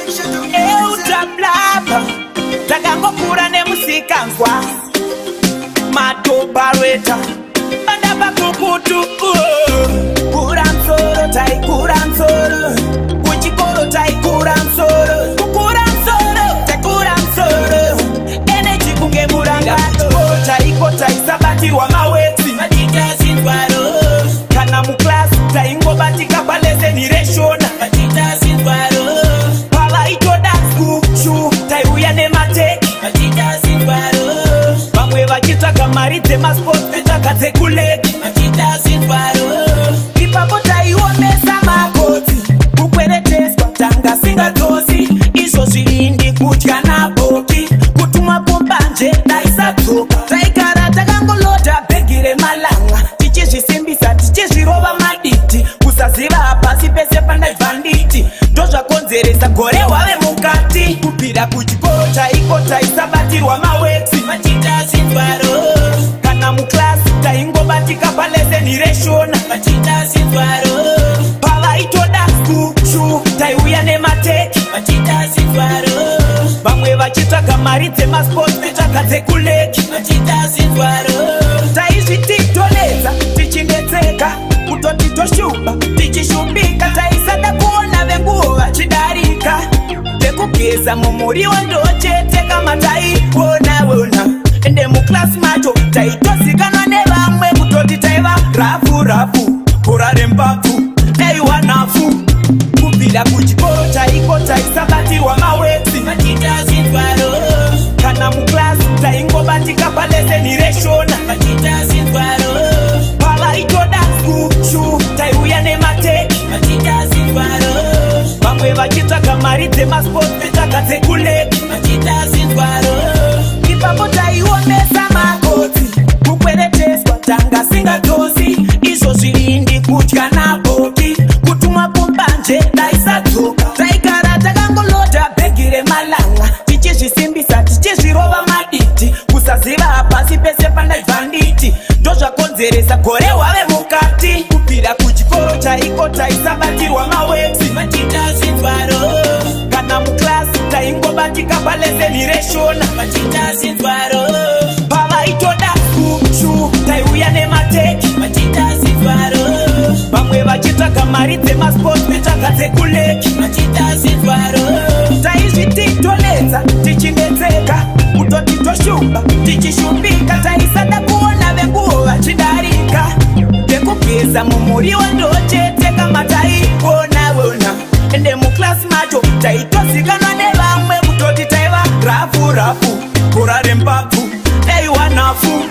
Eutablaba takangokura nemusikanzwa matobarweta andaba kukutu kura msoro taikura msoro kuchikoro taikura msoro kukura msoro taikura msoro energy kunge murangato taiko taisabatirwa mawetsi matitazindwaro kana muklasi taingobatika paleseniration matitazindwaro taiuya nemateki matitazindwaro vamwe vachitsvaga mari dzemasport vetsvaga dzekuleki matitazindwaro ipapo taiomesa makotsi kukwereteswa tanga singadzosi izvo zvirindi kudya naboki kutumwa kombanje daisadzoka taigara takangoloda bhegi remalanga tichizvisimbisa tichizvirova maditi kusaziva pasi pese pandaibvanditi ndozvakonzeresa gore wave mukati kupira kuchikoro taiko taisabatirwa mawetsi matitazindwaro kana muklasi taingobatika paleseniration matitazindwaro pavaitoda kuchu taiuya nemateki matitazindwaro vamwe vachitsvaga mari dzemasport vetsvaga dzekuleki matitazindwaro taizvititoledza tichindetseka kutoti toshuba tichishumbika taisada kuona venguo vachidarika tekugeza mumuriwo ndochete kama taiwona ende muklasi macho taitozikanwa nevamwe kutoti taiva rafu kora rembapfu eiwanafu kubvira kuchikoro taiko taisabatirwa mawetsi matitazindwaro kana muklasi taingobatika paleseniration matitazindwaro pavaitoda kuchu taiuya nemateki matitazindwaro vamwe vachitsvaga mari dzemasport vetsvaga dzekuleki matitazindwaro ipapo taiomesa makotsi kukwereteswa tanga singadzosi izvo zvirindi kudya naboki kutumwa kombanje daisadzoka taigara takangoloda bhegi remalanga tichizvisimbisa tichizvirova maditi kusaziva pasi pese pandaibvanditi ndozvakonzeresa gore wave mukati kupira kuchikoro taiko taisabatirwa mawetsi matitazindwaro kana muklasi taingobatika paleseniration matitazindwaro pavaitoda kuchu taiuya nemateki matitazindwaro vamwe vachitsvaga mari dzemasport vetsvaga dzekuleki matitazindwaro taizvititoledza tichindetseka kutoti toshuba tichishumbika taisada kuona venguo vachidarika tekugeza mumuriwo ndochete kama taiwona ende muklasi macho taitozikanwa nevamwe kutoti taiva rafu kora rembapfu eiwanafu